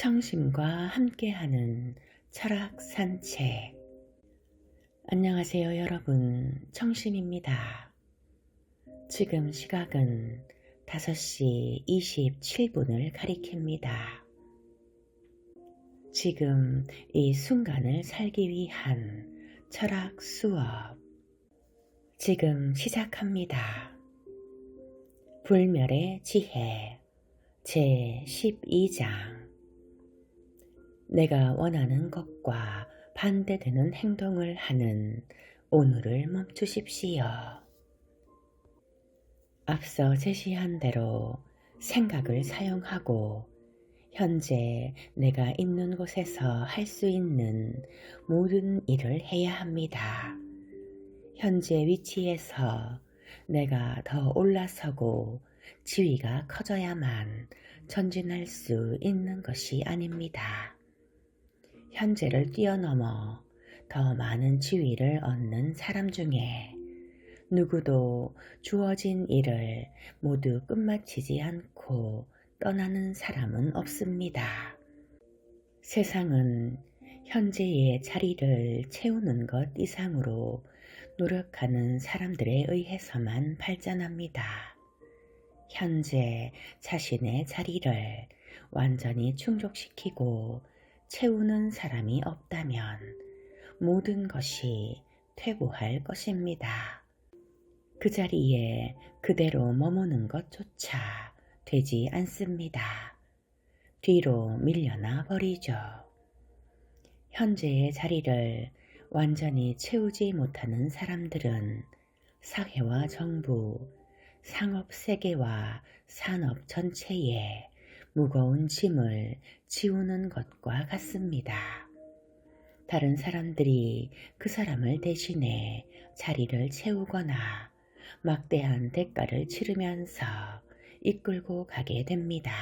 청심과 함께하는 철학 산책. 안녕하세요 여러분, 청심입니다. 지금 시각은 5시 27분을 가리킵니다. 지금 이 순간을 살기 위한 철학 수업 지금 시작합니다. 불멸의 지혜 제12장. 내가 원하는 것과 반대되는 행동을 하는 오늘을 멈추십시오. 앞서 제시한 대로 생각을 사용하고 현재 내가 있는 곳에서 할 수 있는 모든 일을 해야 합니다. 현재 위치에서 내가 더 올라서고 지위가 커져야만 전진할 수 있는 것이 아닙니다. 현재를 뛰어넘어 더 많은 지위를 얻는 사람 중에 누구도 주어진 일을 모두 끝마치지 않고 떠나는 사람은 없습니다. 세상은 현재의 자리를 채우는 것 이상으로 노력하는 사람들에 의해서만 발전합니다. 현재 자신의 자리를 완전히 충족시키고 채우는 사람이 없다면 모든 것이 퇴보할 것입니다. 그 자리에 그대로 머무는 것조차 되지 않습니다. 뒤로 밀려나 버리죠. 현재의 자리를 완전히 채우지 못하는 사람들은 사회와 정부, 상업세계와 산업 전체에 무거운 짐을 지우는 것과 같습니다. 다른 사람들이 그 사람을 대신해 자리를 채우거나 막대한 대가를 치르면서 이끌고 가게 됩니다.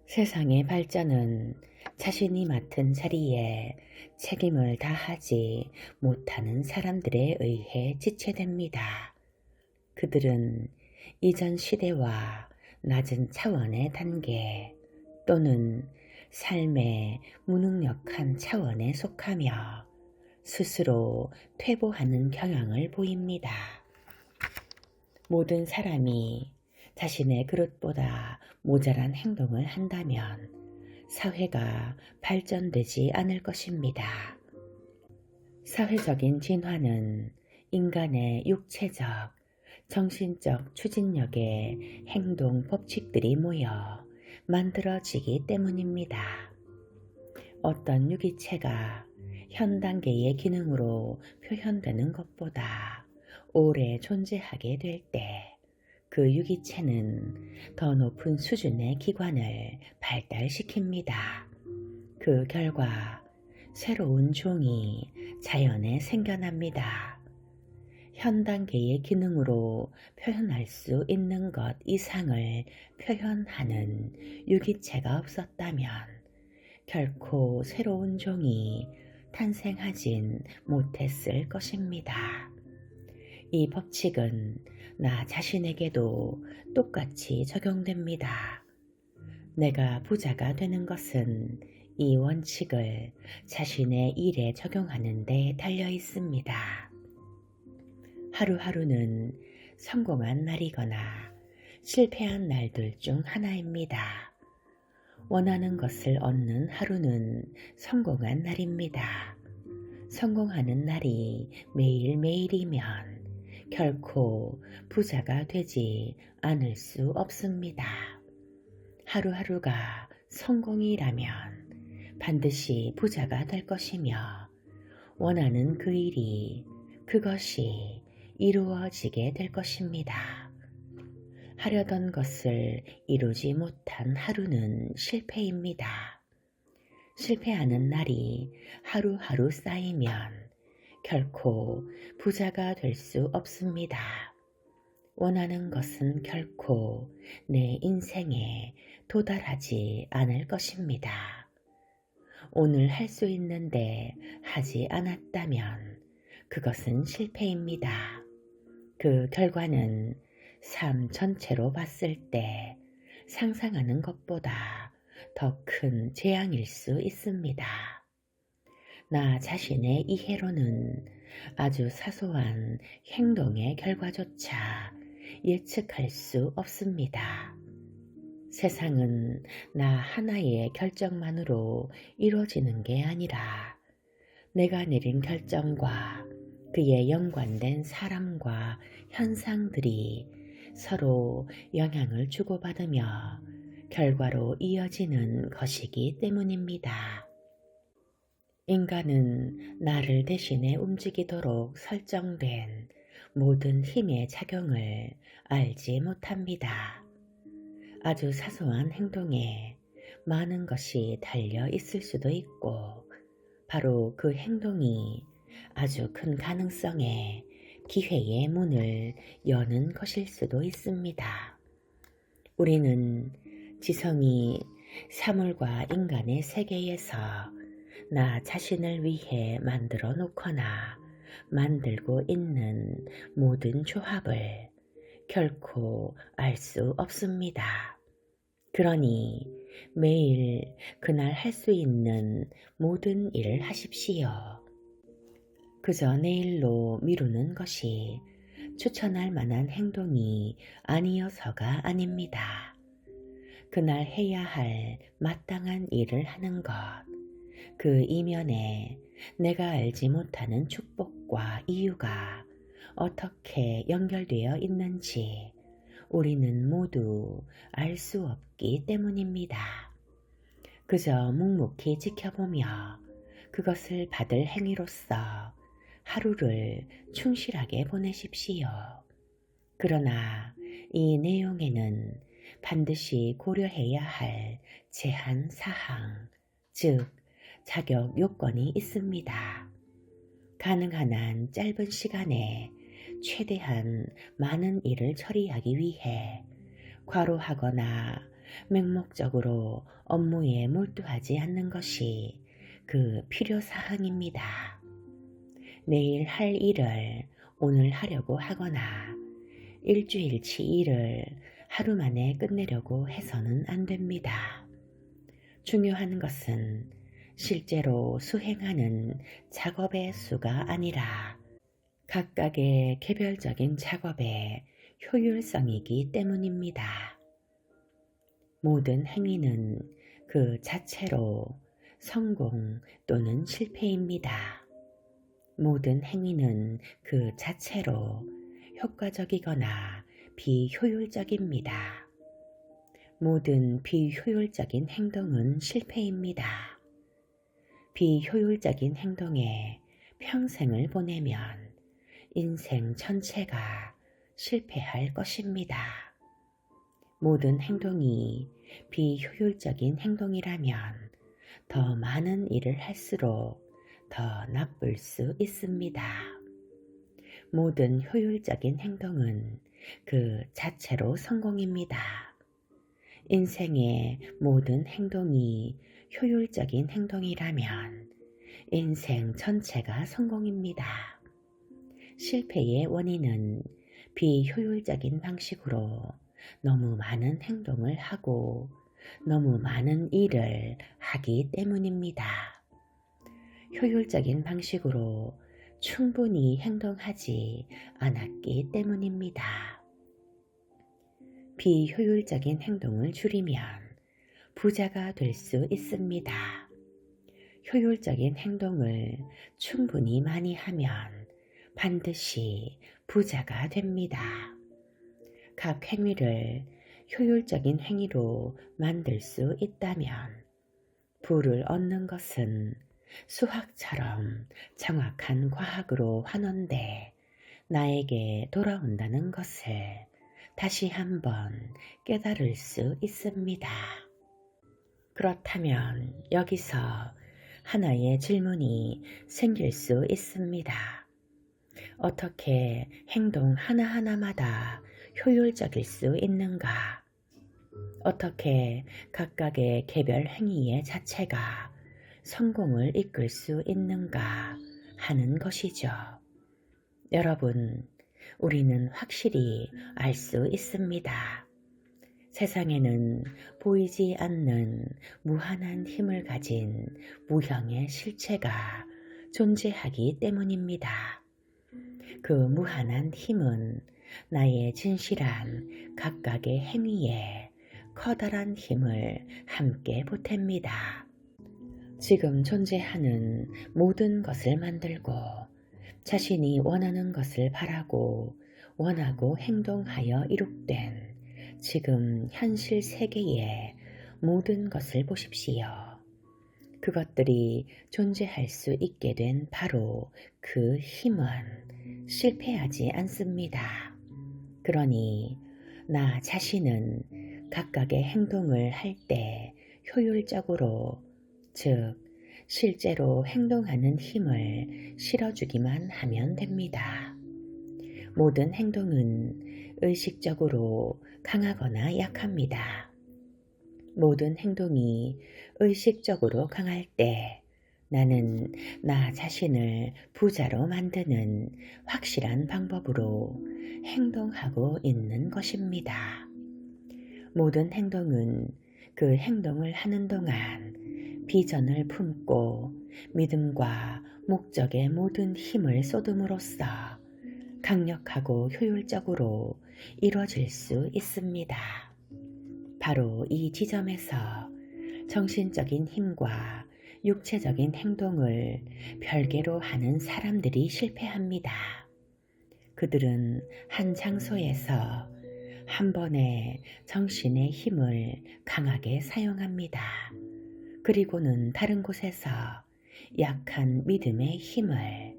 세상의 발전은 자신이 맡은 자리에 책임을 다하지 못하는 사람들에 의해 지체됩니다. 그들은 이전 시대와 낮은 차원의 단계 또는 삶의 무능력한 차원에 속하며 스스로 퇴보하는 경향을 보입니다. 모든 사람이 자신의 그릇보다 모자란 행동을 한다면 사회가 발전되지 않을 것입니다. 사회적인 진화는 인간의 육체적, 정신적 추진력의 행동 법칙들이 모여 만들어지기 때문입니다. 어떤 유기체가 현 단계의 기능으로 표현되는 것보다 오래 존재하게 될 때 그 유기체는 더 높은 수준의 기관을 발달시킵니다. 그 결과 새로운 종이 자연에 생겨납니다. 현 단계의 기능으로 표현할 수 있는 것 이상을 표현하는 유기체가 없었다면 결코 새로운 종이 탄생하진 못했을 것입니다. 이 법칙은 나 자신에게도 똑같이 적용됩니다. 내가 부자가 되는 것은 이 원칙을 자신의 일에 적용하는 데 달려 있습니다. 하루하루는 성공한 날이거나 실패한 날들 중 하나입니다. 원하는 것을 얻는 하루는 성공한 날입니다. 성공하는 날이 매일매일이면 결코 부자가 되지 않을 수 없습니다. 하루하루가 성공이라면 반드시 부자가 될 것이며 원하는 그 일이 그것이 이루어지게 될 것입니다. 하려던 것을 이루지 못한 하루는 실패입니다. 실패하는 날이 하루하루 쌓이면 결코 부자가 될 수 없습니다. 원하는 것은 결코 내 인생에 도달하지 않을 것입니다. 오늘 할 수 있는데 하지 않았다면 그것은 실패입니다. 그 결과는 삶 전체로 봤을 때 상상하는 것보다 더 큰 재앙일 수 있습니다. 나 자신의 이해로는 아주 사소한 행동의 결과조차 예측할 수 없습니다. 세상은 나 하나의 결정만으로 이루어지는 게 아니라 내가 내린 결정과 그에 연관된 사람과 현상들이 서로 영향을 주고받으며 결과로 이어지는 것이기 때문입니다. 인간은 나를 대신해 움직이도록 설정된 모든 힘의 작용을 알지 못합니다. 아주 사소한 행동에 많은 것이 달려 있을 수도 있고 바로 그 행동이 아주 큰 가능성의 기회의 문을 여는 것일 수도 있습니다. 우리는 지성이 사물과 인간의 세계에서 나 자신을 위해 만들어 놓거나 만들고 있는 모든 조합을 결코 알 수 없습니다. 그러니 매일 그날 할 수 있는 모든 일을 하십시오. 그저 내일로 미루는 것이 추천할 만한 행동이 아니어서가 아닙니다. 그날 해야 할 마땅한 일을 하는 것, 그 이면에 내가 알지 못하는 축복과 이유가 어떻게 연결되어 있는지 우리는 모두 알 수 없기 때문입니다. 그저 묵묵히 지켜보며 그것을 받을 행위로서 하루를 충실하게 보내십시오. 그러나 이 내용에는 반드시 고려해야 할 제한 사항, 즉 자격 요건이 있습니다. 가능한 한 짧은 시간에 최대한 많은 일을 처리하기 위해 과로하거나 맹목적으로 업무에 몰두하지 않는 것이 그 필요사항입니다. 내일 할 일을 오늘 하려고 하거나 일주일치 일을 하루 만에 끝내려고 해서는 안 됩니다. 중요한 것은 실제로 수행하는 작업의 수가 아니라 각각의 개별적인 작업의 효율성이기 때문입니다. 모든 행위는 그 자체로 성공 또는 실패입니다. 모든 행위는 그 자체로 효과적이거나 비효율적입니다. 모든 비효율적인 행동은 실패입니다. 비효율적인 행동에 평생을 보내면 인생 전체가 실패할 것입니다. 모든 행동이 비효율적인 행동이라면 더 많은 일을 할수록 더 나쁠 수 있습니다. 모든 효율적인 행동은 그 자체로 성공입니다. 인생의 모든 행동이 효율적인 행동이라면 인생 전체가 성공입니다. 실패의 원인은 비효율적인 방식으로 너무 많은 행동을 하고 너무 많은 일을 하기 때문입니다. 효율적인 방식으로 충분히 행동하지 않았기 때문입니다. 비효율적인 행동을 줄이면 부자가 될 수 있습니다. 효율적인 행동을 충분히 많이 하면 반드시 부자가 됩니다. 각 행위를 효율적인 행위로 만들 수 있다면 부를 얻는 것은 수학처럼 정확한 과학으로 환원돼 나에게 돌아온다는 것을 다시 한번 깨달을 수 있습니다. 그렇다면 여기서 하나의 질문이 생길 수 있습니다. 어떻게 행동 하나하나마다 효율적일 수 있는가? 어떻게 각각의 개별 행위의 자체가 성공을 이끌 수 있는가 하는 것이죠. 여러분, 우리는 확실히 알 수 있습니다. 세상에는 보이지 않는 무한한 힘을 가진 무형의 실체가 존재하기 때문입니다. 그 무한한 힘은 나의 진실한 각각의 행위에 커다란 힘을 함께 보탭니다. 지금 존재하는 모든 것을 만들고 자신이 원하는 것을 바라고 원하고 행동하여 이룩된 지금 현실 세계의 모든 것을 보십시오. 그것들이 존재할 수 있게 된 바로 그 힘은 실패하지 않습니다. 그러니 나 자신은 각각의 행동을 할 때 효율적으로, 즉 실제로 행동하는 힘을 실어주기만 하면 됩니다. 모든 행동은 의식적으로 강하거나 약합니다. 모든 행동이 의식적으로 강할 때 나는 나 자신을 부자로 만드는 확실한 방법으로 행동하고 있는 것입니다. 모든 행동은 그 행동을 하는 동안 비전을 품고 믿음과 목적의 모든 힘을 쏟음으로써 강력하고 효율적으로 이루어질 수 있습니다. 바로 이 지점에서 정신적인 힘과 육체적인 행동을 별개로 하는 사람들이 실패합니다. 그들은 한 장소에서 한 번에 정신의 힘을 강하게 사용합니다. 그리고는 다른 곳에서 약한 믿음의 힘을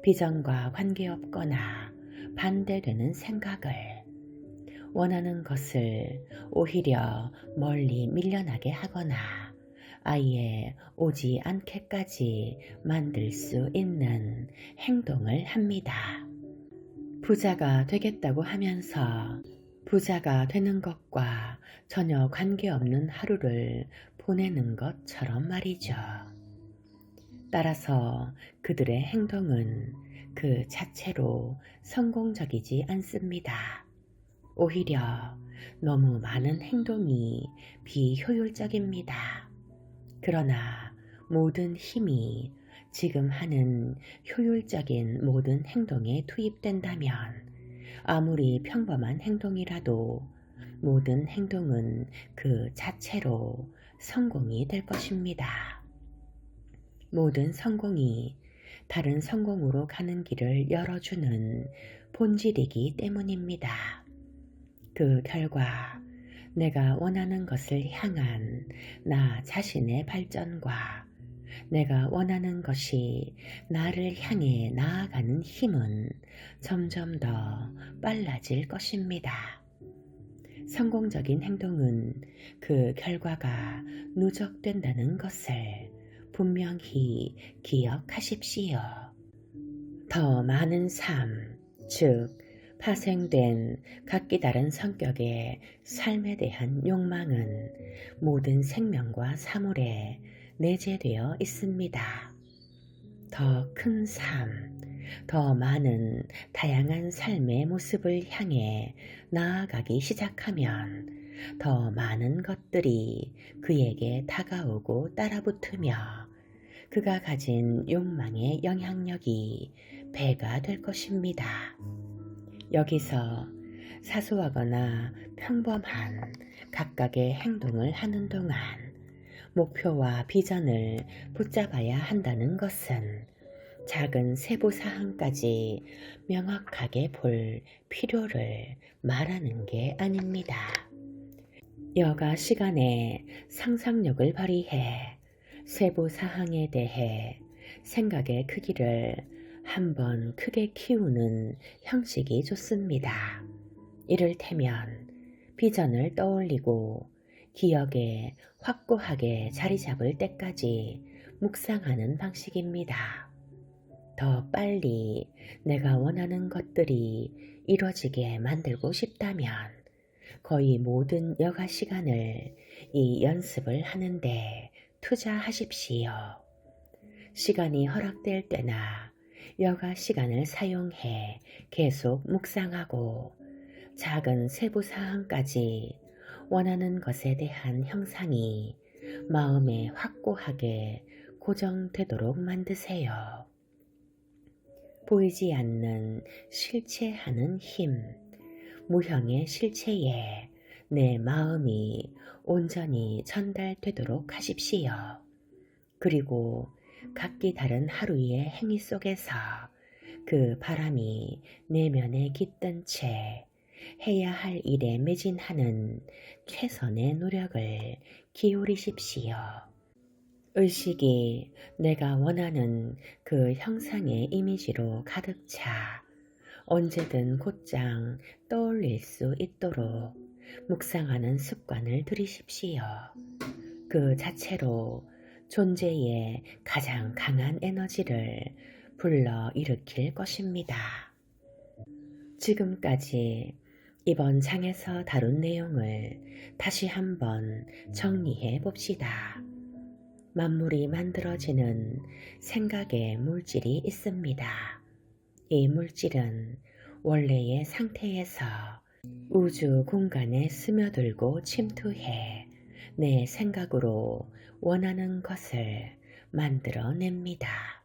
비전과 관계없거나 반대되는 생각을 원하는 것을 오히려 멀리 밀려나게 하거나 아예 오지 않게까지 만들 수 있는 행동을 합니다. 부자가 되겠다고 하면서 부자가 되는 것과 전혀 관계없는 하루를 보내는 것처럼 말이죠. 따라서 그들의 행동은 그 자체로 성공적이지 않습니다. 오히려 너무 많은 행동이 비효율적입니다. 그러나 모든 힘이 지금 하는 효율적인 모든 행동에 투입된다면 아무리 평범한 행동이라도 모든 행동은 그 자체로 성공이 될 것입니다. 모든 성공이 다른 성공으로 가는 길을 열어주는 본질이기 때문입니다. 그 결과 내가 원하는 것을 향한 나 자신의 발전과 내가 원하는 것이 나를 향해 나아가는 힘은 점점 더 빨라질 것입니다. 성공적인 행동은 그 결과가 누적된다는 것을 분명히 기억하십시오. 더 많은 삶, 즉 파생된 각기 다른 성격의 삶에 대한 욕망은 모든 생명과 사물에 내재되어 있습니다. 더 큰 삶, 더 많은 다양한 삶의 모습을 향해 나아가기 시작하면 더 많은 것들이 그에게 다가오고 따라붙으며 그가 가진 욕망의 영향력이 배가 될 것입니다. 여기서 사소하거나 평범한 각각의 행동을 하는 동안 목표와 비전을 붙잡아야 한다는 것은 작은 세부사항까지 명확하게 볼 필요를 말하는 게 아닙니다. 여가 시간에 상상력을 발휘해 세부사항에 대해 생각의 크기를 한번 크게 키우는 형식이 좋습니다. 이를테면 비전을 떠올리고 기억에 확고하게 자리 잡을 때까지 묵상하는 방식입니다. 더 빨리 내가 원하는 것들이 이루어지게 만들고 싶다면 거의 모든 여가 시간을 이 연습을 하는데 투자하십시오. 시간이 허락될 때나 여가 시간을 사용해 계속 묵상하고 작은 세부사항까지 원하는 것에 대한 형상이 마음에 확고하게 고정되도록 만드세요. 보이지 않는 실체하는 힘, 무형의 실체에 내 마음이 온전히 전달되도록 하십시오. 그리고 각기 다른 하루의 행위 속에서 그 바람이 내면에 깃든 채 해야 할 일에 매진하는 최선의 노력을 기울이십시오. 의식이 내가 원하는 그 형상의 이미지로 가득 차 언제든 곧장 떠올릴 수 있도록 묵상하는 습관을 들이십시오. 그 자체로 존재의 가장 강한 에너지를 불러 일으킬 것입니다. 지금까지 이번 장에서 다룬 내용을 다시 한번 정리해 봅시다. 만물이 만들어지는 생각의 물질이 있습니다. 이 물질은 원래의 상태에서 우주 공간에 스며들고 침투해 내 생각으로 원하는 것을 만들어냅니다.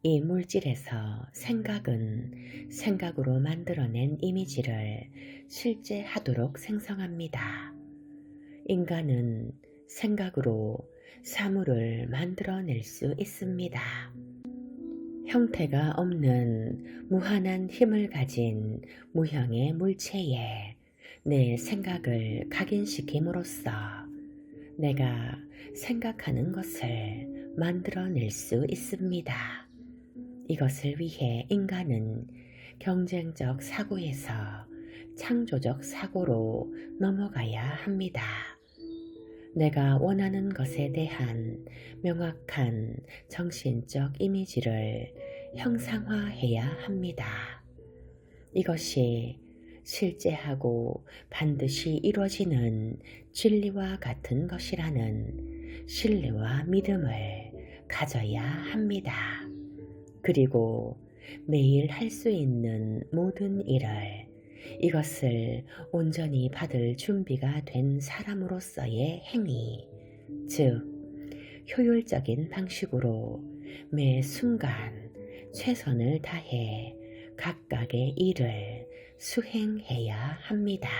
이 물질에서 생각은 생각으로 만들어낸 이미지를 실제하도록 생성합니다. 인간은 생각으로 사물을 만들어낼 수 있습니다. 형태가 없는 무한한 힘을 가진 무형의 물체에 내 생각을 각인시킴으로써 내가 생각하는 것을 만들어낼 수 있습니다. 이것을 위해 인간은 경쟁적 사고에서 창조적 사고로 넘어가야 합니다. 내가 원하는 것에 대한 명확한 정신적 이미지를 형상화해야 합니다. 이것이 실제하고 반드시 이루어지는 진리와 같은 것이라는 신뢰와 믿음을 가져야 합니다. 그리고 매일 할 수 있는 모든 일을 이것을 온전히 받을 준비가 된 사람으로서의 행위, 즉 효율적인 방식으로 매 순간 최선을 다해 각각의 일을 수행해야 합니다.